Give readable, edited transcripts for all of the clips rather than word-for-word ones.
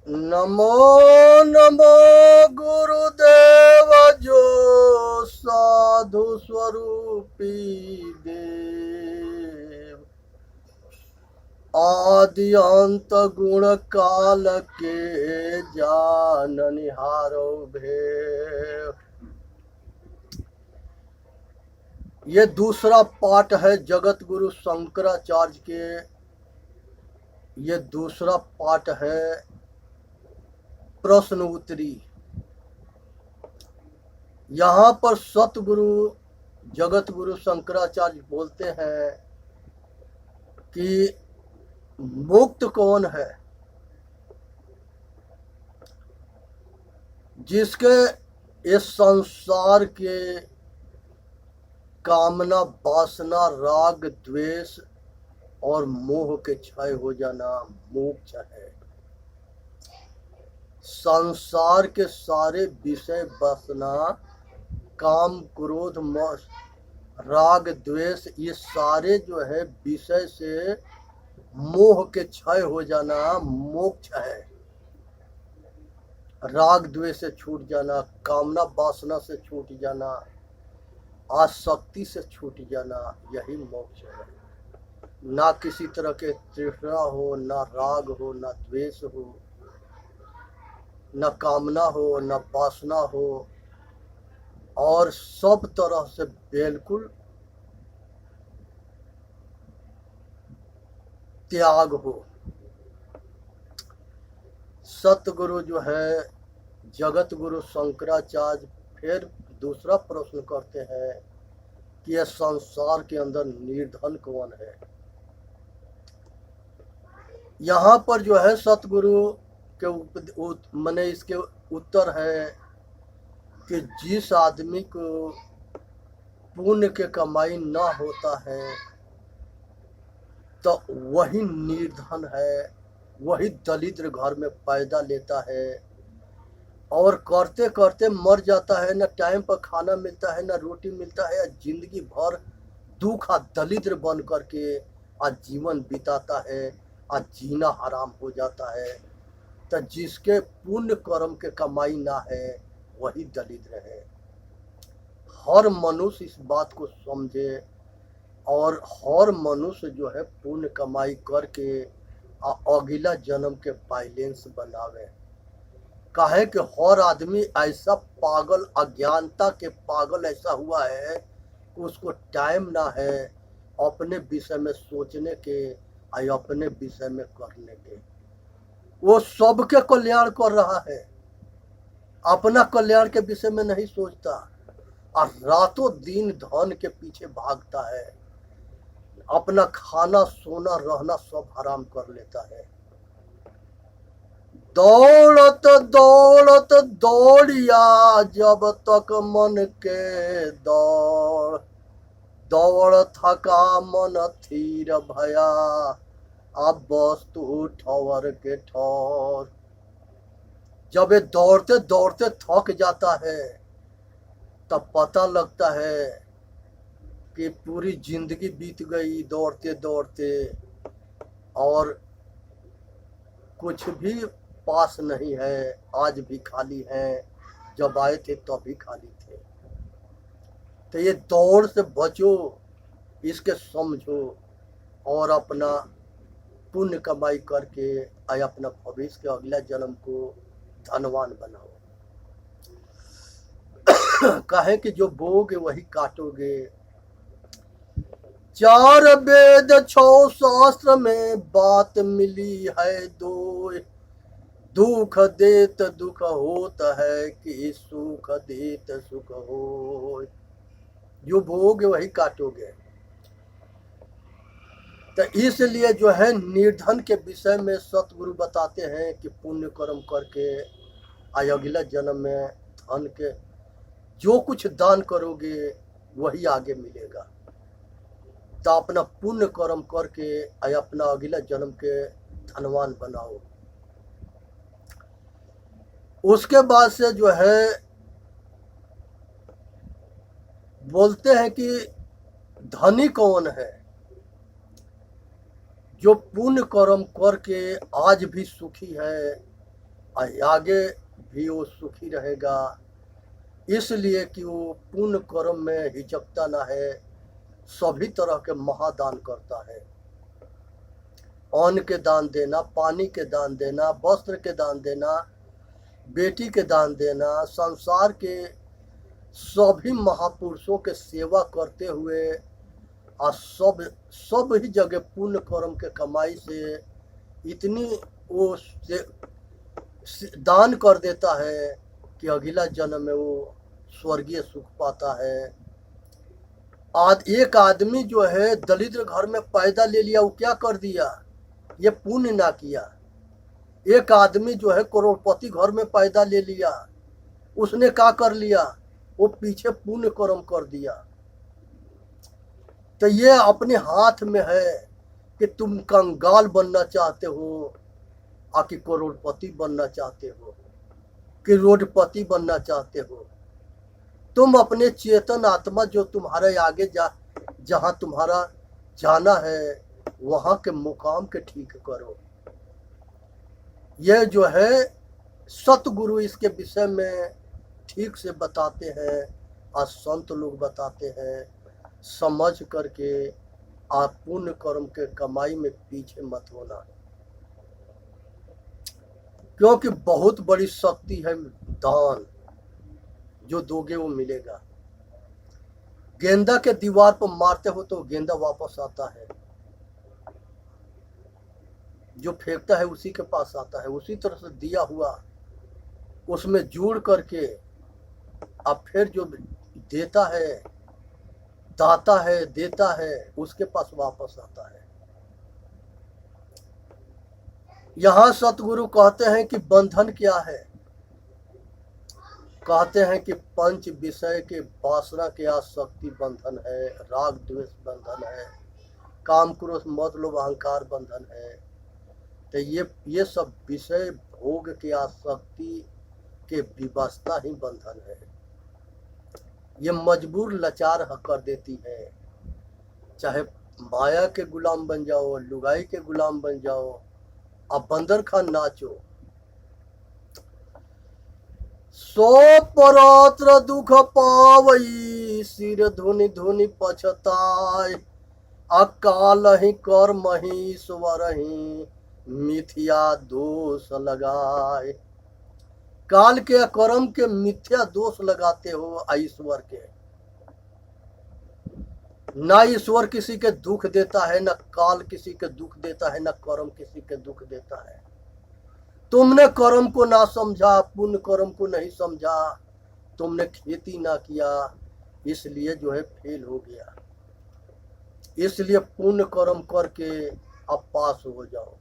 नमो नमो गुरुदेव जो साधु स्वरूपी देव, आदि अंत गुण काल के जाननिहारो भेव। ये दूसरा पाठ है जगत गुरु शंकराचार्य के। ये दूसरा पाठ है प्रश्न उत्तरी। यहाँ पर सतगुरु जगत गुरु शंकराचार्य बोलते हैं कि मुक्त कौन है? जिसके इस संसार के कामना, वासना, राग, द्वेष और मोह के क्षय हो जाना मोक्ष है। संसार के सारे विषय वासना, काम, क्रोध, राग, द्वेष, ये सारे जो है विषय से मोह के क्षय हो जाना मोक्ष है। राग द्वेष से छूट जाना, कामना वासना से छूट जाना, आसक्ति से छूट जाना, यही मोक्ष है। ना किसी तरह के तृष्णा हो, ना राग हो, ना द्वेष हो, न कामना हो, न वासना हो, और सब तरह से बिल्कुल त्याग हो। सतगुरु जो है जगत गुरु शंकराचार्य फिर दूसरा प्रश्न करते हैं कि यह संसार के अंदर निर्धन कौन है? यहाँ पर जो है सतगुरु के मने इसके उत्तर है कि जिस आदमी को पुण्य के कमाई ना होता है तो वही निर्धन है, वही दरिद्र घर में पैदा लेता है और करते करते मर जाता है। न टाइम पर खाना मिलता है, न रोटी मिलता है, जिंदगी भर दुख दरिद्र बन करके आज जीवन बिताता है, आज जीना हराम हो जाता है। तो जिसके पुण्य कर्म के कमाई ना है वही दरिद्र है। हर मनुष्य इस बात को समझे और हर मनुष्य जो है पुण्य कमाई करके अगला जन्म के बैलेंस बनावे। काहे कि हर आदमी ऐसा पागल, अज्ञानता के पागल ऐसा हुआ है कि उसको टाइम ना है अपने विषय में सोचने के और अपने विषय में करने के। वो सबके कल्याण कर रहा है, अपना कल्याण के विषय में नहीं सोचता और रातों दिन धन के पीछे भागता है। अपना खाना, सोना, रहना सब हराम कर लेता है। दौड़त दौड़त दौड़िया जब तक मन के दौड़, दौड़ थका मन थीर भया, अब वस्तु ठौर के ठौर। जब ये दौड़ते दौड़ते थक जाता है तब पता लगता है कि पूरी जिंदगी बीत गई दौड़ते दौड़ते और कुछ भी पास नहीं है, आज भी खाली है, जब आए थे तब भी खाली थे। तो ये दौड़ से बचो, इसके समझो और अपना पुण्य कमाई करके आए अपना भविष्य के अगला जन्म को धनवान बनाओ। कहे कि जो बोगे वही काटोगे। चार वेद छो शास्त्र में बात मिली है दो, दुख देत दुख होत है कि सुख देत सुख हो। जो बोगे वही काटोगे। तो इसलिए जो है निर्धन के विषय में सतगुरु बताते हैं कि पुण्य कर्म करके आय अगला जन्म में धन के जो कुछ दान करोगे वही आगे मिलेगा। तो अपना पुण्य कर्म करके आय अपना अगला जन्म के धनवान बनाओ। उसके बाद से जो है बोलते हैं कि धनी कौन है? जो पुण्य कर्म करके आज भी सुखी है आगे भी वो सुखी रहेगा, इसलिए कि वो पुण्य कर्म में हिचकता ना है, सभी तरह के महादान करता है। अन्न के दान देना, पानी के दान देना, वस्त्र के दान देना, बेटी के दान देना, संसार के सभी महापुरुषों के सेवा करते हुए और सब ही जगह पुण्य कर्म के कमाई से इतनी वो दान कर देता है कि अगला जन्म में वो स्वर्गीय सुख पाता है। एक आदमी जो है दलित घर में पैदा ले लिया, वो क्या कर दिया? ये पुण्य ना किया। एक आदमी जो है करोड़पति घर में पैदा ले लिया, उसने क्या कर लिया? वो पीछे पुण्य कर्म कर दिया। तो ये अपने हाथ में है कि तुम कंगाल बनना चाहते हो, आकि करोड़पति बनना चाहते हो, कि रोडपति बनना चाहते हो। तुम अपने चेतन आत्मा जो तुम्हारे आगे जहां तुम्हारा जाना है, वहां के मुकाम के ठीक करो। यह जो है सतगुरु इसके विषय में ठीक से बताते हैं, और संत लोग बताते हैं। समझ करके आप पुण्य कर्म के कमाई में पीछे मत होना, क्योंकि बहुत बड़ी शक्ति है दान। जो दोगे वो मिलेगा। गेंदा के दीवार पर मारते हो तो गेंदा वापस आता है, जो फेंकता है उसी के पास आता है। उसी तरह से दिया हुआ उसमें जोड़ करके अब फिर जो देता है, दाता है, देता है, उसके पास वापस आता है। यहाँ सतगुरु कहते हैं कि बंधन क्या है? कहते हैं कि पंच विषय के वासना के आसक्ति बंधन है, राग द्वेष बंधन है, काम क्रोध मद लोभ अहंकार बंधन है। तो ये सब विषय भोग की आसक्ति के विवशता ही बंधन है। ये मजबूर लाचार कर देती है। चाहे माया के गुलाम बन जाओ, लुगाई के गुलाम बन जाओ, अब बंदर खान नाचो। सो परात्र दुख पावई, सिर धुनि धुनि पछताय, अकाल ही कर्म ही ईश्वर ही मिथ्या दोष लगाए। काल के कर्म के मिथ्या दोष लगाते हो ईश्वर के। ना ईश्वर किसी के दुख देता है, ना काल किसी के दुख देता है, ना कर्म किसी के दुख देता है। तुमने कर्म को ना समझा, पुण्य कर्म को नहीं समझा, तुमने खेती ना किया, इसलिए जो है फेल हो गया। इसलिए पुण्य कर्म करके अब पास हो जाओ।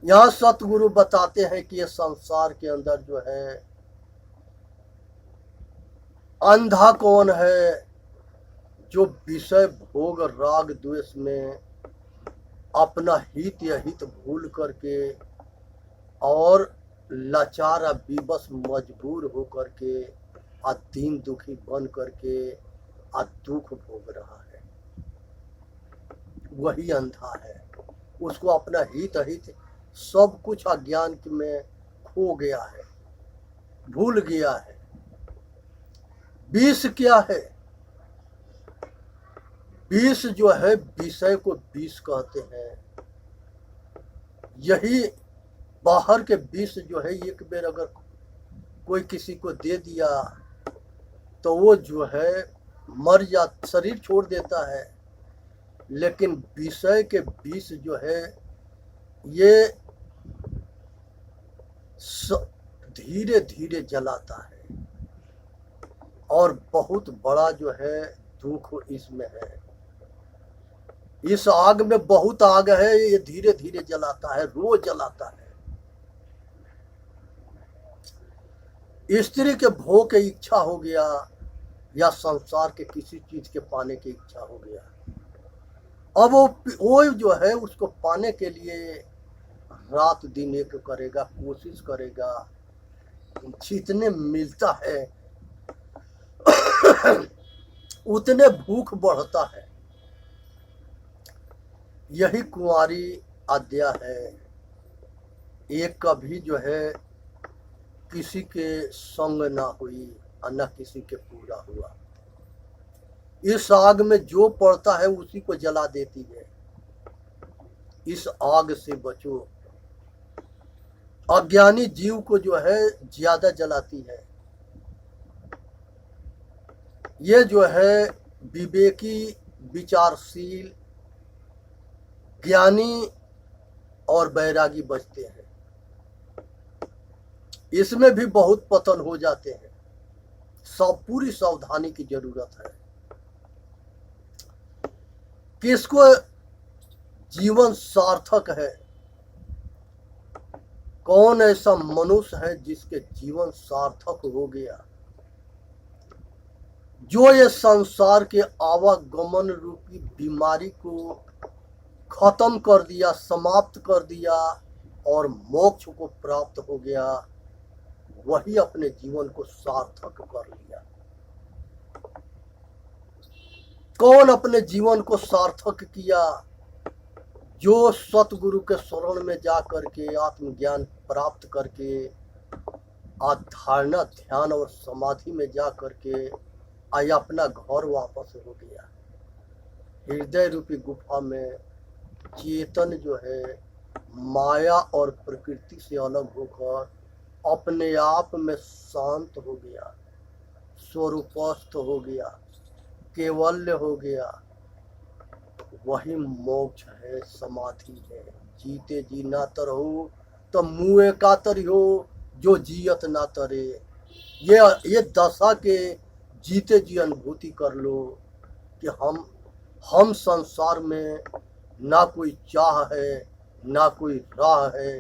यहाँ सतगुरु बताते हैं कि ये संसार के अंदर जो है अंधा कौन है? जो विषय भोग राग द्वेष में अपना हित या हित भूल करके और लाचार विवश मजबूर हो करके दीन दुखी बन करके दुख भोग रहा है, वही अंधा है। उसको अपना हित अहित सब कुछ अज्ञान में खो गया है, भूल गया है। विष क्या है? विष जो है, विषय को विष कहते हैं। यही बाहर के विष जो है, एक बेर अगर कोई किसी को दे दिया तो वो जो है मर जा, शरीर छोड़ देता है। लेकिन विषय के विष जो है ये धीरे धीरे जलाता है, और बहुत बड़ा जो है दुख इसमें है। इस आग में बहुत आग है, ये धीरे धीरे जलाता है, रोज जलाता है। स्त्री के भोग की इच्छा हो गया, या संसार के किसी चीज के पाने की इच्छा हो गया, अब वो जो है उसको पाने के लिए रात दिन एक करेगा, कोशिश करेगा। जितने मिलता है उतने भूख बढ़ता है। यही कुंवारी अद्या है। एक कभी जो है किसी के संग ना हुई और न किसी के पूरा हुआ। इस आग में जो पड़ता है उसी को जला देती है। इस आग से बचो। अज्ञानी जीव को जो है ज्यादा जलाती है। ये जो है विवेकी, विचारशील, ज्ञानी और बैरागी बचते हैं। इसमें भी बहुत पतन हो जाते हैं। सब पूरी सावधानी की जरूरत है। किसको जीवन सार्थक है? कौन ऐसा मनुष्य है जिसके जीवन सार्थक हो गया, जो ये संसार के आवागमन रूपी बीमारी को खत्म कर दिया, समाप्त कर दिया और मोक्ष को प्राप्त हो गया, वही अपने जीवन को सार्थक कर लिया। कौन अपने जीवन को सार्थक किया? जो सतगुरु के शरण में जा करके आत्मज्ञान प्राप्त करके धारणा, ध्यान और समाधि में जा करके आई अपना घर वापस हो गया। हृदय रूपी गुफा में चेतन जो है माया और प्रकृति से अलग होकर अपने आप में शांत हो गया, स्वरूपस्थ हो गया, केवल्य हो गया। वही मोक्ष है, समाधि है। जीते जी ना तरहु तो मुँह का तरी हो, जो जियत ना तरे। ये दशा के जीते जी अनुभूति कर लो कि हम संसार में ना कोई चाह है, ना कोई राह है,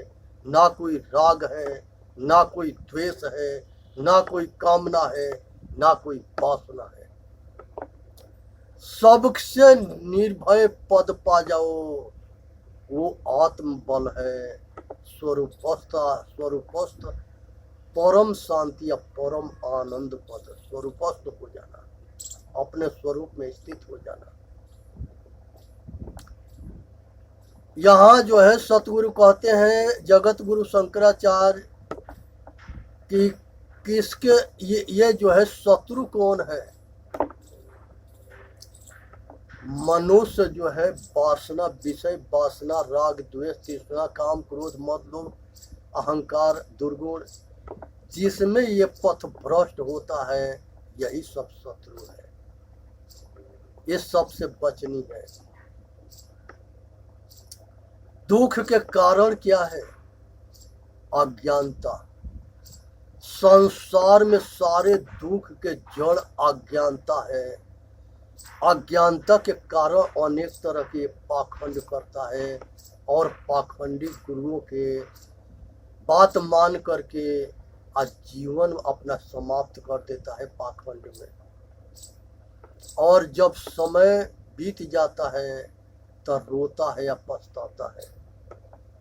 ना कोई राग है, ना कोई द्वेष है, ना कोई कामना है, ना कोई वासना है। सबसे निर्भय पद पा जाओ, वो आत्म बल है। स्वरूपस्थ परम शांति या परम आनंद पद, स्वरूपस्थ हो जाना, अपने स्वरूप में स्थित हो जाना। यहाँ जो है सतगुरु कहते हैं, जगत गुरु शंकराचार्य कि किसके ये जो है शत्रु कौन है? मनुष्य जो है वासना, विषय वासना, राग, द्वेष, तृष्णा, काम, क्रोध, मद, लोभ, अहंकार, दुर्गुण, जिसमें ये पथ भ्रष्ट होता है, यही सब शत्रु है। ये सबसे बचनी है। दुख के कारण क्या है? अज्ञानता। संसार में सारे दुख के जड़ अज्ञानता है। अज्ञानता के कारण अनेक तरह के पाखंड करता है और पाखंडी गुरुओं के बात मान करके आज जीवन अपना समाप्त कर देता है पाखंड में। और जब समय बीत जाता है तो रोता है या पछताता है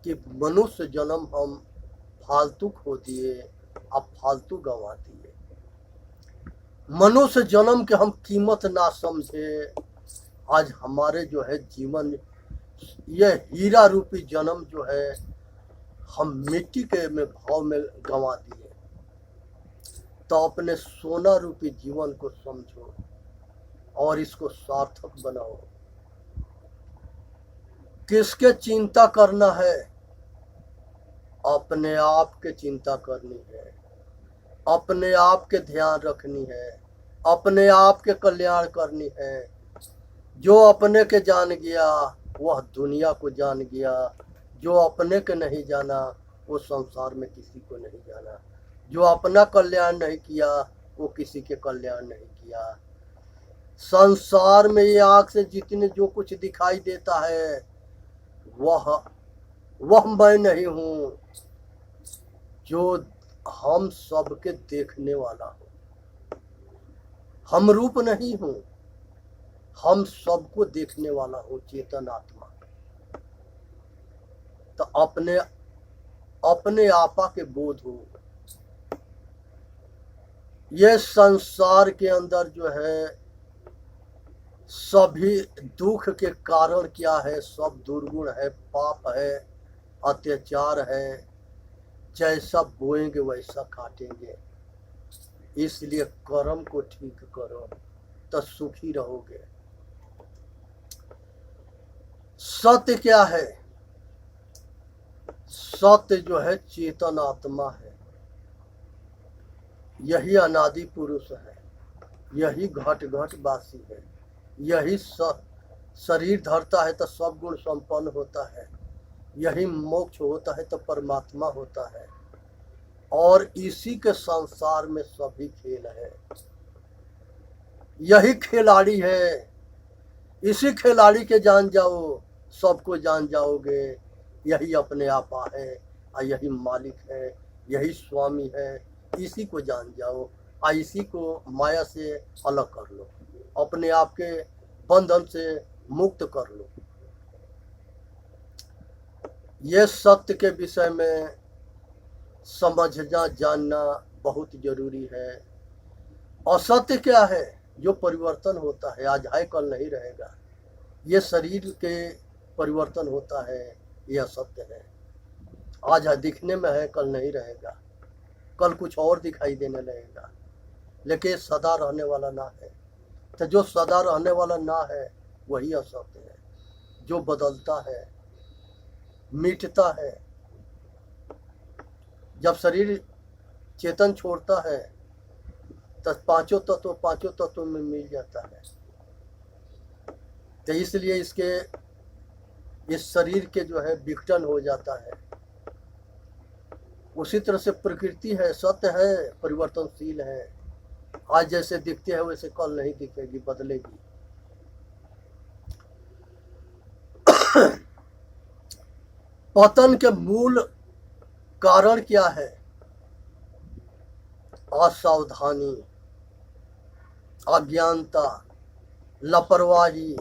कि मनुष्य जन्म हम फालतू खो दिए, अब फालतू गंवा दिए। मनुष्य जन्म के हम कीमत ना समझे, आज हमारे जो है जीवन, यह हीरा रूपी जन्म जो है हम मिट्टी के में भाव में गंवा दिए। तो अपने सोना रूपी जीवन को समझो और इसको सार्थक बनाओ। किसके चिंता करना है? अपने आप के चिंता करनी है, अपने आप के ध्यान रखनी है, अपने आप के कल्याण करनी है। जो अपने के जान गया वह दुनिया को जान गया, जो अपने के नहीं जाना वो संसार में किसी को नहीं जाना। जो अपना कल्याण नहीं किया वो किसी के कल्याण नहीं किया। संसार में ये आँख से जितने जो कुछ दिखाई देता है वह मैं नहीं हूँ, जो हम सबके देखने वाला हूँ। हम रूप नहीं हूँ, हम सबको देखने वाला हूँ, चेतन आत्मा। तो अपने आपा के बोध हो। ये संसार के अंदर जो है सभी दुख के कारण क्या है? सब दुर्गुण है, पाप है, अत्याचार है, जैसा बोएंगे वैसा काटेंगे। इसलिए कर्म को ठीक करो तो सुखी रहोगे। सत्य क्या है? सत्य जो है चेतन आत्मा है, यही अनादि पुरुष है, यही घट घट वासी है, यही शरीर धरता है तो सब गुण संपन्न होता है, यही मोक्ष होता है तो परमात्मा होता है। और इसी के संसार में सभी खेल है, यही खिलाड़ी है। इसी खिलाड़ी के जान जाओ, सबको जान जाओगे। यही अपने आपा है और यही मालिक है, यही स्वामी है। इसी को जान जाओ और इसी को माया से अलग कर लो, अपने आप के बंधन से मुक्त कर लो। ये सत्य के विषय में समझना जानना बहुत जरूरी है। असत्य क्या है? जो परिवर्तन होता है, आज है कल नहीं रहेगा। ये शरीर के परिवर्तन होता है, ये असत्य है। आज है दिखने में है, कल नहीं रहेगा, कल कुछ और दिखाई देने लगेगा, लेकिन सदा रहने वाला ना है। तो जो सदा रहने वाला ना है वही असत्य है। जो बदलता है, मिटता है। जब शरीर चेतन छोड़ता है तो पांचों तत्व में मिल जाता है। तो इसलिए इस शरीर के जो है विघटन हो जाता है। उसी तरह से प्रकृति है, सत्य है, परिवर्तनशील है। आज जैसे दिखते है वैसे कल नहीं दिखेगी, बदलेगी। पतन के मूल कारण क्या है? असावधानी, अज्ञानता, लापरवाही।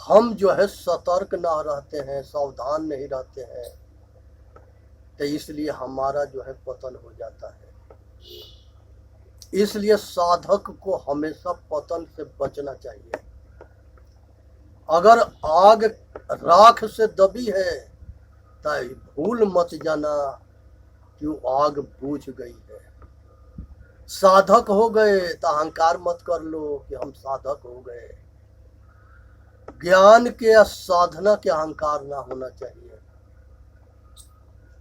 हम जो है सतर्क ना रहते हैं, सावधान नहीं रहते हैं, तो इसलिए हमारा जो है पतन हो जाता है। इसलिए साधक को हमेशा पतन से बचना चाहिए। अगर आग राख से दबी है तो भूल मत जाना कि वो आग बुझ गई है। साधक हो गए तो अहंकार मत कर लो कि हम साधक हो गए। ज्ञान के साधना के अहंकार ना होना चाहिए,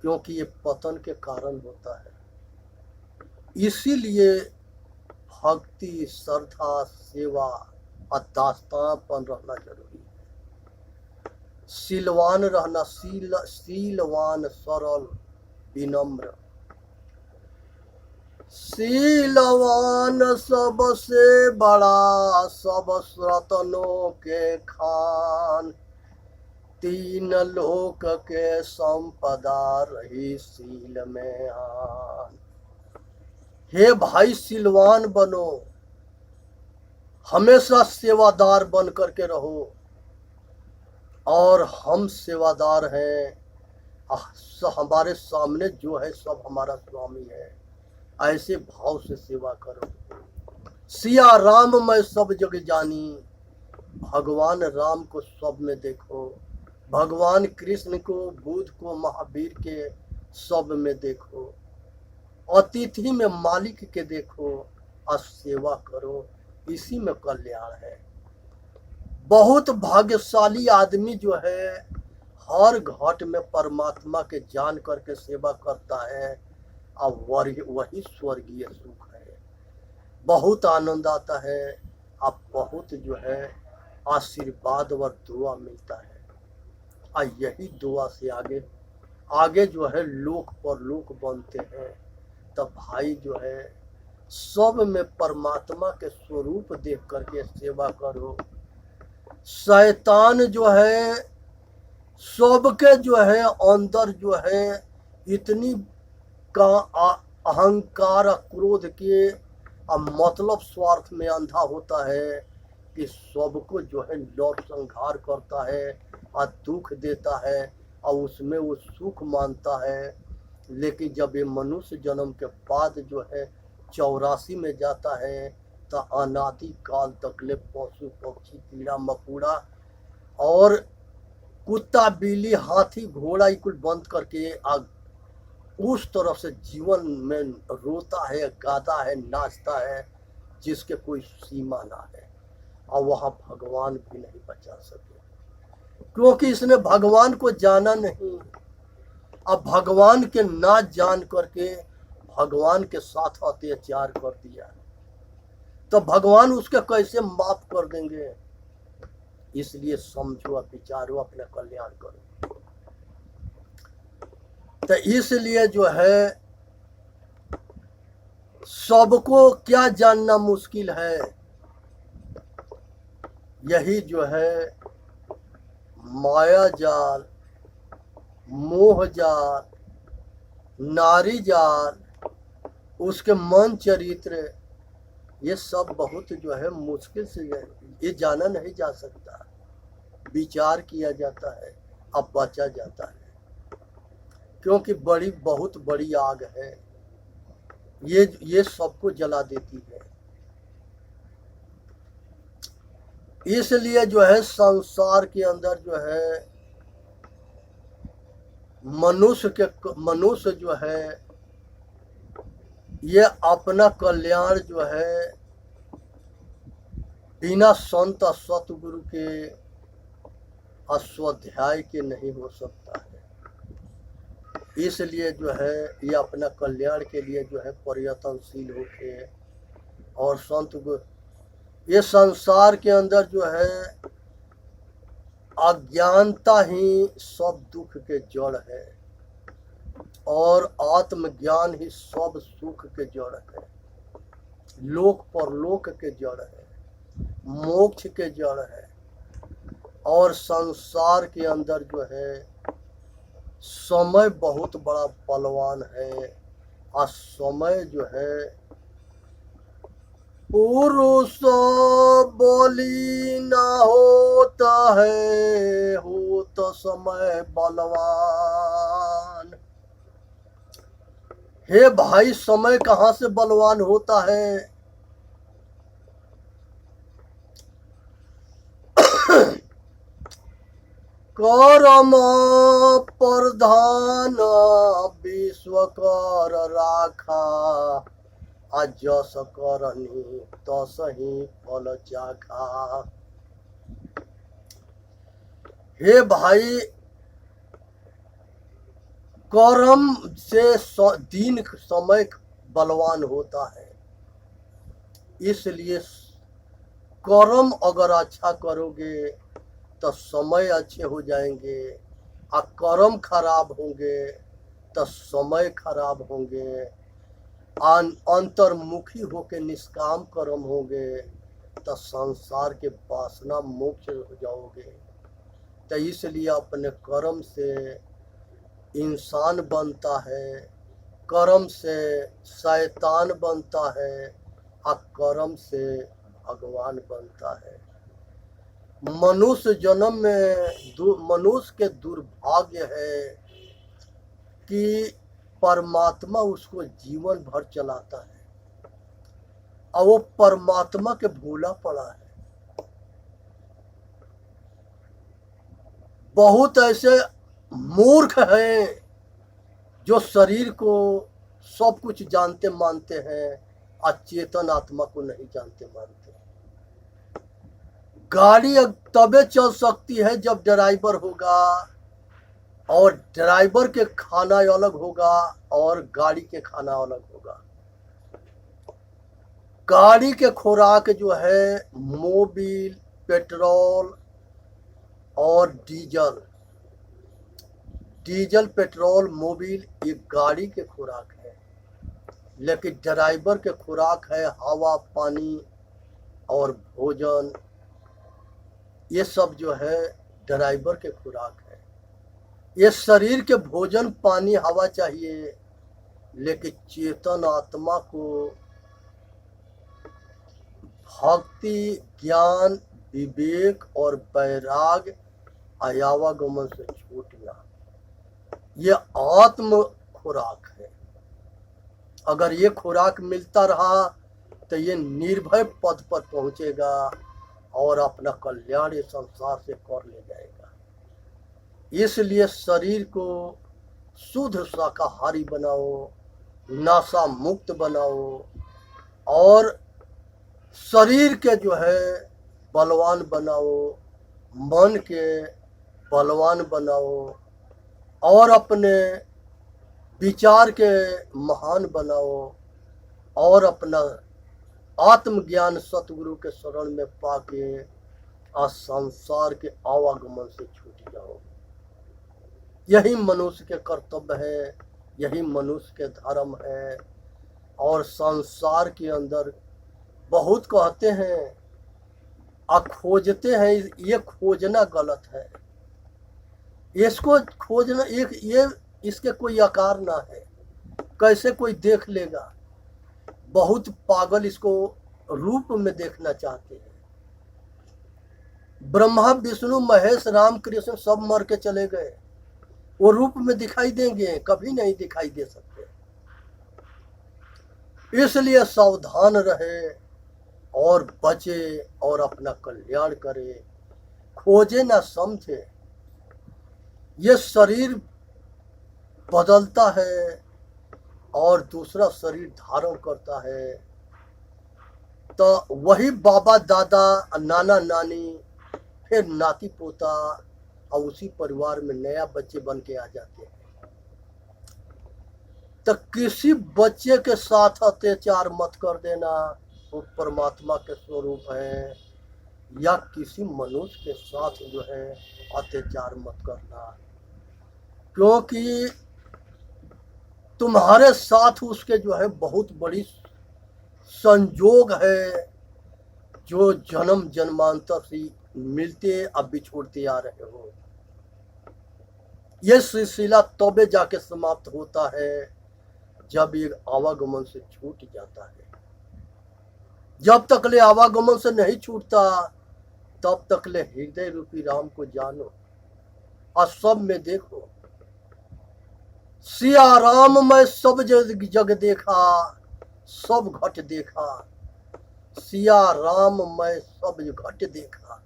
क्योंकि ये पतन के कारण होता है। इसीलिए भक्ति, श्रद्धा, सेवा और दास्तांपन रहना जरूरी है। शीलवान रहना, शीलवान, सरल, विनम्र। शीलवान सबसे बड़ा, सब रत्नों के खान। तीन लोक के संपदा रही शील में आन। हे भाई, शीलवान बनो, हमेशा सेवादार बन करके रहो। और हम सेवादार हैं, हमारे सामने जो है सब हमारा स्वामी है। ऐसे भाव से सेवा करो। सिया राम मैं सब जग जानी, भगवान राम को सब में देखो। भगवान कृष्ण को, बुद्ध को, महावीर के सब में देखो। अतिथि में मालिक के देखो और सेवा करो, इसी में कल्याण है। बहुत भाग्यशाली आदमी जो है हर घाट में परमात्मा के जान करके सेवा करता है, और वही स्वर्गीय सुख है। बहुत आनंद आता है, अब बहुत जो है आशीर्वाद और दुआ मिलता है। और यही दुआ से आगे जो है लोक पर लोक बनते हैं। तब भाई जो है सब में परमात्मा के स्वरूप देख करके सेवा करो। शैतान जो है सबके जो है अंदर जो है इतनी का अहंकार, क्रोध के मतलब स्वार्थ में अंधा होता है कि सबको जो है लौट संहार करता है और दुख देता है और उसमें वो सुख मानता है। लेकिन जब ये मनुष्य जन्म के बाद जो है 84 में जाता है तो अनादि काल तकले पशु पक्षी, कीड़ा मकोड़ा और कुत्ता, बिल्ली, हाथी, घोड़ा कुल बंद करके उस तरफ से जीवन में रोता है, गाता है, नाचता है, जिसके कोई सीमा ना है, और वहाँ भगवान भी नहीं बचा सके, क्योंकि इसने भगवान को जाना नहीं। अब भगवान के ना जान करके भगवान के साथ अत्याचार कर दिया, तो भगवान उसके कैसे माफ कर देंगे? इसलिए समझो, विचारो, अपना कल्याण करो। तो इसलिए जो है सबको क्या जानना मुश्किल है, यही जो है माया जाल, मोह जाल, नारी जाल, उसके मन चरित्र, ये सब बहुत जो है मुश्किल से ये जाना नहीं जा सकता। विचार किया जाता है, अब बचा जाता है, क्योंकि बहुत बड़ी आग है, ये सबको जला देती है। इसलिए जो है संसार के अंदर जो है मनुष्य जो है ये अपना कल्याण जो है बिना संत सतगुरु के स्वाध्याय के नहीं हो सकता है। इसलिए जो है ये अपना कल्याण के लिए जो है प्रयत्नशील होके और संत गुरु, ये संसार के अंदर जो है अज्ञानता ही सब दुख के जड़ है, और आत्मज्ञान ही सब सुख के जड़ है, लोक परलोक के जड़ है, मोक्ष के जड़ है। और संसार के अंदर जो है समय बहुत बड़ा बलवान है, और समय जो है पुरुष बलि न होता है, हो तो समय बलवान। हे भाई, समय कहाँ से बलवान होता है? कर्म प्रधान विश्वकर राखा, जस करनी तसहि फल चाखा। हे भाई, कर्म से दिन समय बलवान होता है, इसलिए कर्म अगर अच्छा करोगे तो समय अच्छे हो जाएंगे, और कर्म खराब होंगे तो समय खराब होंगे, अंतर्मुखी होके निष्काम कर्म होंगे तो संसार के वासना मोक्ष हो जाओगे। तो इसलिए अपने कर्म से इंसान बनता है, कर्म से शैतान बनता है, और कर्म से भगवान बनता है। मनुष्य जन्म में मनुष्य के दुर्भाग्य है कि परमात्मा उसको जीवन भर चलाता है, और वो परमात्मा के भूला पड़ा है। बहुत ऐसे मूर्ख हैं जो शरीर को सब कुछ जानते मानते हैं, अचेतन आत्मा को नहीं जानते मानते। गाड़ी तबे चल सकती है जब ड्राइवर होगा, और ड्राइवर के खाना अलग होगा और गाड़ी के खाना अलग होगा। गाड़ी के खुराक जो है मोबिल, पेट्रोल और डीजल, पेट्रोल, मोबिल, ये गाड़ी के खुराक है। लेकिन ड्राइवर के खुराक है हवा, पानी और भोजन। ये सब जो है ड्राइवर के खुराक है। ये शरीर के भोजन, पानी, हवा चाहिए, लेकिन चेतन आत्मा को भक्ति, ज्ञान, विवेक और वैराग्य, आवागमन से छूटना, ये आत्म खुराक है। अगर ये खुराक मिलता रहा तो ये निर्भय पद पर पहुंचेगा और अपना कल्याण इस संसार से कर ले जाएगा। इसलिए शरीर को शुद्ध शाकाहारी बनाओ, नशा मुक्त बनाओ और शरीर के जो है बलवान बनाओ, मन के बलवान बनाओ और अपने विचार के महान बनाओ और अपना आत्मज्ञान सतगुरु के शरण में पाके आज संसार के आवागमन से छूट जाओ। यही मनुष्य के कर्तव्य है, यही मनुष्य के धर्म है। और संसार के अंदर बहुत कहते हैं खोजते हैं, ये खोजना गलत है। इसको खोजना ये इसके कोई आकार ना है, कैसे कोई देख लेगा। बहुत पागल इसको रूप में देखना चाहते हैं। ब्रह्मा विष्णु महेश राम कृष्ण सब मर के चले गए, वो रूप में दिखाई देंगे? कभी नहीं दिखाई दे सकते। इसलिए सावधान रहे और बचे और अपना कल्याण करे, खोजे ना समझे। ये शरीर बदलता है और दूसरा शरीर धारण करता है, तो वही बाबा दादा नाना नानी फिर नाती पोता और उसी परिवार में नया बच्चे बन के आ जाते हैं। तो किसी बच्चे के साथ अत्याचार मत कर देना, वो परमात्मा के स्वरूप है। या किसी मनुष्य के साथ जो है अत्याचार मत करना, क्योंकि तुम्हारे साथ उसके जो है बहुत बड़ी संजोग है, जो जन्म जन्मांतर से मिलते अब बिछोड़ते आ रहे हो। यह सिलसिला तबे जाके समाप्त होता है जब ये आवागमन से छूट जाता है। जब तक ले आवागमन से नहीं छूटता तब तक ले हृदय रूपी राम को जानो और सब में देखो। सिया राम मैं सब जग देखा, सब घट देखा। सिया राम मैं सब घट देखा।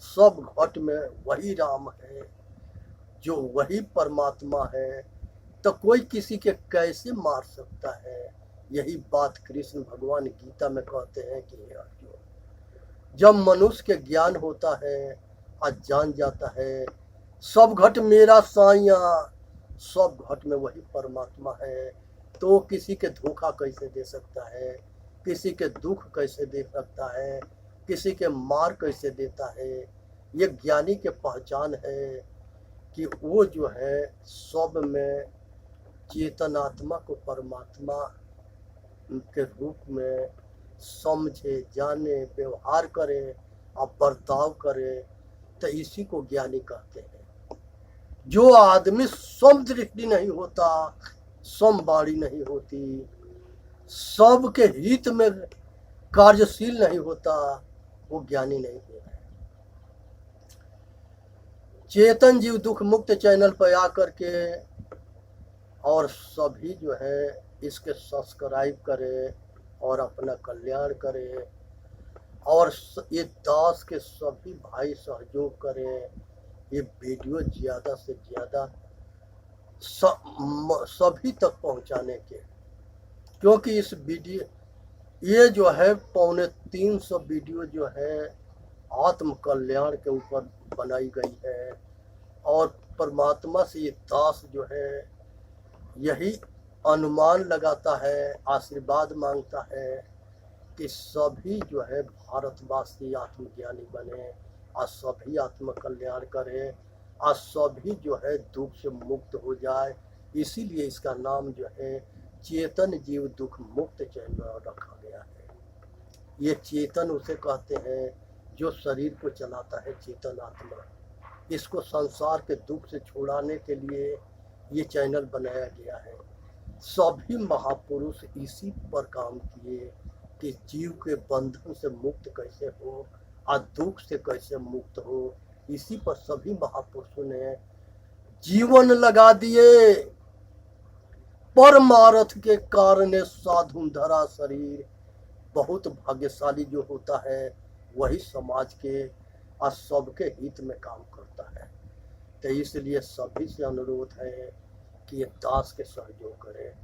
सब घट में वही राम है, जो वही परमात्मा है, तो कोई किसी के कैसे मार सकता है। यही बात कृष्ण भगवान गीता में कहते हैं कि अर्जुन, जब मनुष्य के ज्ञान होता है आज जान जाता है सब घट मेरा साइया, सब घट में वही परमात्मा है, तो किसी के धोखा कैसे दे सकता है, किसी के दुख कैसे दे सकता है, किसी के मार कैसे देता है। ये ज्ञानी के पहचान है कि वो जो है सब में चेतनात्मा को परमात्मा के रूप में समझे, जाने, व्यवहार करे और बर्ताव करे, तो इसी को ज्ञानी कहते हैं। जो आदमी समदृष्टि नहीं होता, समवाणी नहीं होती, सबके हित में कार्यशील नहीं होता, वो ज्ञानी नहीं है। चेतन जीव दुख मुक्त चैनल पर आकर के और सभी जो है इसके सब्सक्राइब करे और अपना कल्याण करे, और ये दास के सभी भाई सहयोग करें ये वीडियो ज़्यादा से ज़्यादा सभी तक पहुंचाने के। क्योंकि इस वीडियो ये जो है 350 वीडियो जो है आत्म कल्याण के ऊपर बनाई गई है, और परमात्मा से ये दास जो है यही अनुमान लगाता है, आशीर्वाद मांगता है कि सभी जो है भारतवासी आत्मज्ञानी बने और सभी आत्म कल्याण करें और सभी जो है दुख से मुक्त हो जाए। इसीलिए इसका नाम जो है चेतन जीव दुख मुक्त चैनल रखा गया है। ये चेतन उसे कहते हैं जो शरीर को चलाता है, चेतन आत्मा। इसको संसार के दुख से छुड़ाने के लिए ये चैनल बनाया गया है। सभी महापुरुष इसी पर काम किए कि जीव के बंधन से मुक्त कैसे हो और दुख से कैसे मुक्त हो। इसी पर सभी महापुरुषों ने जीवन लगा दिए। परमार्थ के कारण साधु धरा शरीर। बहुत भाग्यशाली जो होता है वही समाज के और सबके हित में काम करता है। तो इसलिए सभी से अनुरोध है कि ये दास के सहयोग करें।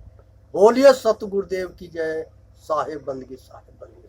बोलिए सतगुरुदेव की जय। साहेब बंदगी साहेब बंदगी।